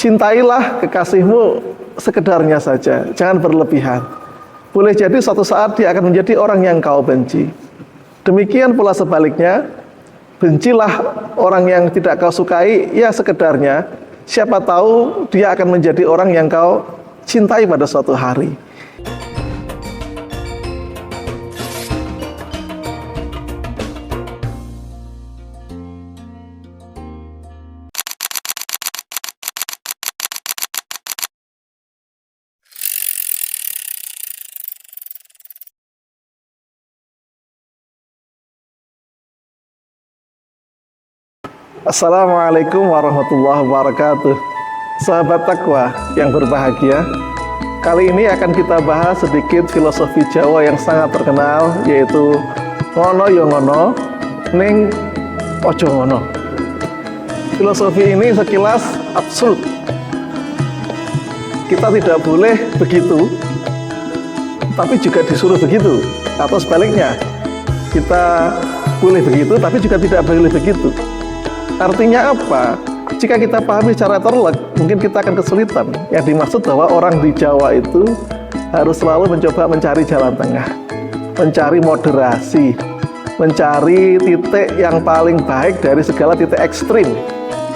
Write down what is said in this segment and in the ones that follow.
Cintailah kekasihmu sekedarnya saja, jangan berlebihan. Boleh jadi suatu saat dia akan menjadi orang yang kau benci. Demikian pula sebaliknya, bencilah orang yang tidak kau sukai, ya sekedarnya. Siapa tahu dia akan menjadi orang yang kau cintai pada suatu hari. Assalamualaikum warahmatullahi wabarakatuh. Sahabat takwa yang berbahagia, kali ini akan kita bahas sedikit filosofi Jawa yang sangat terkenal, yaitu ngono yo ngono, ning ojo ngono. Filosofi ini sekilas absurd. Kita tidak boleh begitu, tapi juga disuruh begitu. Atau sebaliknya, kita boleh begitu, tapi juga tidak boleh begitu. Artinya apa? Jika kita pahami secara terlek, mungkin kita akan kesulitan. Yang dimaksud bahwa orang di Jawa itu harus selalu mencoba mencari jalan tengah, mencari moderasi, mencari titik yang paling baik dari segala titik ekstrim.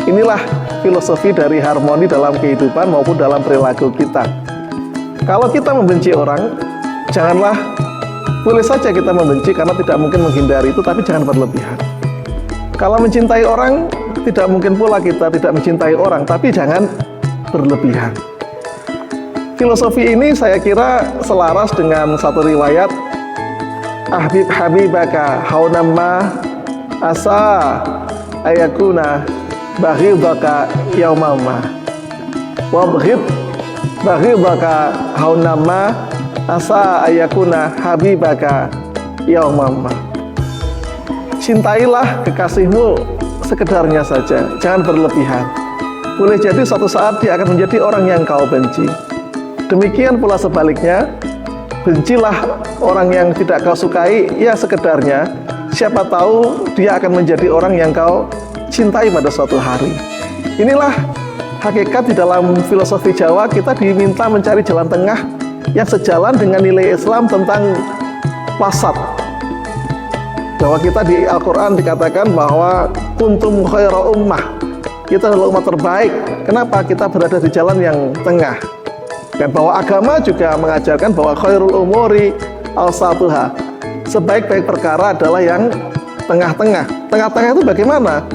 Inilah filosofi dari harmoni dalam kehidupan maupun dalam perilaku kita. Kalau kita membenci orang, janganlah, boleh saja kita membenci karena tidak mungkin menghindari itu, tapi jangan berlebihan. Kalau mencintai orang, tidak mungkin pula kita tidak mencintai orang, tapi jangan berlebihan. Filosofi ini saya kira selaras dengan satu riwayat, Ahbib habibaka haunamma asa ayakuna baghidaka yaumama wabghid baghidaka haunamma asa ayakuna habibaka yaumama. Cintailah kekasihmu sekedarnya saja, jangan berlebihan. Boleh jadi suatu saat dia akan menjadi orang yang kau benci. Demikian pula sebaliknya, bencilah orang yang tidak kau sukai, ya sekedarnya. Siapa tahu dia akan menjadi orang yang kau cintai pada suatu hari. Inilah hakikat di dalam filosofi Jawa. Kita diminta mencari jalan tengah yang sejalan dengan nilai Islam tentang wasat. Bahwa kita di Al-Quran dikatakan bahwa kuntum khaira ummah, kita adalah umat terbaik. Kenapa? Kita berada di jalan yang tengah. Dan bahwa agama juga mengajarkan bahwa khairul umuri awsatuha, sebaik-baik perkara adalah yang tengah-tengah. Tengah-tengah itu bagaimana?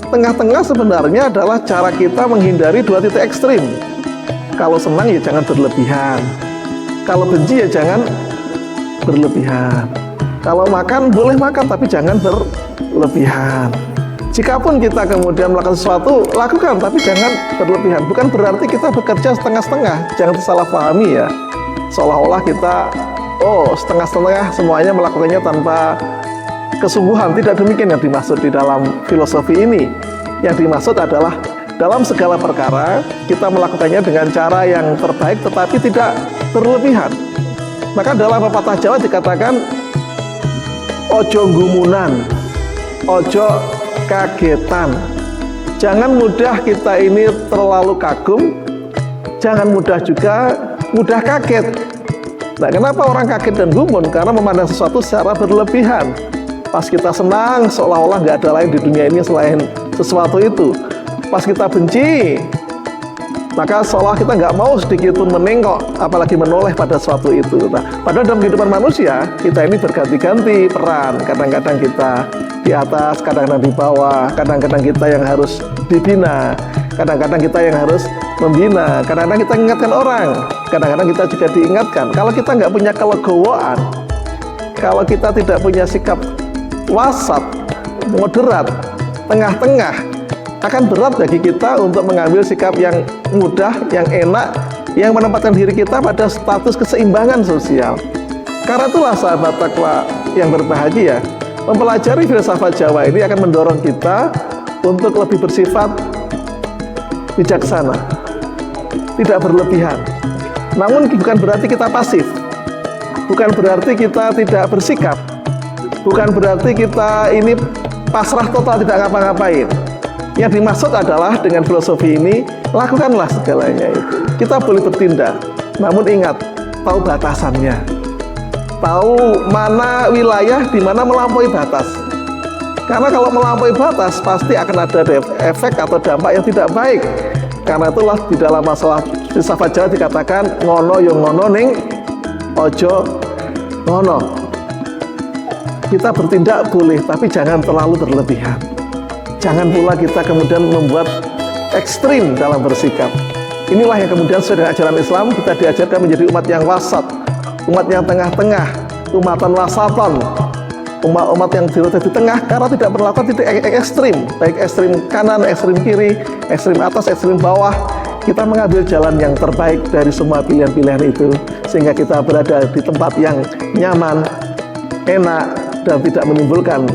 Tengah-tengah sebenarnya adalah cara kita menghindari dua titik ekstrim. Kalau senang ya jangan berlebihan, kalau benci ya jangan berlebihan. Kalau makan, boleh makan, tapi jangan berlebihan. Jikapun kita kemudian melakukan sesuatu, lakukan, tapi jangan berlebihan. Bukan berarti kita bekerja setengah-setengah. Jangan salah pahami ya. Seolah-olah kita, setengah-setengah semuanya melakukannya tanpa kesungguhan. Tidak demikian yang dimaksud di dalam filosofi ini. Yang dimaksud adalah dalam segala perkara, kita melakukannya dengan cara yang terbaik, tetapi tidak berlebihan. Maka dalam pepatah Jawa dikatakan, ojo gumunan, ojo kagetan. Jangan mudah kita ini terlalu kagum, jangan mudah juga mudah kaget. Nah, kenapa orang kaget dan gumun? Karena memandang sesuatu secara berlebihan. Pas kita senang, seolah-olah nggak ada lain di dunia ini selain sesuatu itu. Pas kita benci, maka seolah kita nggak mau sedikit pun menengok, apalagi menoleh pada sesuatu itu. Nah, padahal dalam kehidupan manusia, kita ini berganti-ganti peran. Kadang-kadang kita di atas, kadang-kadang di bawah, kadang-kadang kita yang harus dibina, kadang-kadang kita yang harus membina, kadang-kadang kita ingatkan orang, kadang-kadang kita juga diingatkan. Kalau kita nggak punya kelegowoan, kalau kita tidak punya sikap wasat, moderat, tengah-tengah, akan berat bagi kita untuk mengambil sikap yang mudah, yang enak, yang menempatkan diri kita pada status keseimbangan sosial. Karena itulah sahabat takwa yang berbahagia, mempelajari filsafat Jawa ini akan mendorong kita untuk lebih bersifat bijaksana, tidak berlebihan. Namun bukan berarti kita pasif, bukan berarti kita tidak bersikap, bukan berarti kita ini pasrah total tidak ngapa-ngapain. Yang dimaksud adalah dengan filosofi ini, lakukanlah segalanya itu. Kita boleh bertindak, namun ingat, tahu batasannya, tahu mana wilayah di mana melampaui batas. Karena kalau melampaui batas pasti akan ada efek atau dampak yang tidak baik. Karena itulah di dalam masalah filsafat Jawa dikatakan ngono yo ngono ning ojo ngono. Kita bertindak boleh, tapi jangan terlalu berlebihan. Jangan pula kita kemudian membuat ekstrim dalam bersikap. Inilah yang kemudian sesuai dengan ajaran Islam, kita diajarkan menjadi umat yang wasat, umat yang tengah-tengah, umatan wasaton, umat yang berada di tengah, karena tidak berlaku titik ekstrim, baik ekstrim kanan, ekstrim kiri, ekstrim atas, ekstrim bawah. Kita mengambil jalan yang terbaik dari semua pilihan-pilihan itu, sehingga kita berada di tempat yang nyaman, enak, dan tidak menimbulkan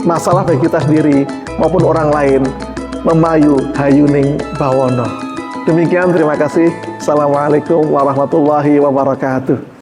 masalah bagi kita sendiri maupun orang lain. Memayu hayuning bawono. Demikian, terima kasih. Assalamualaikum warahmatullahi wabarakatuh.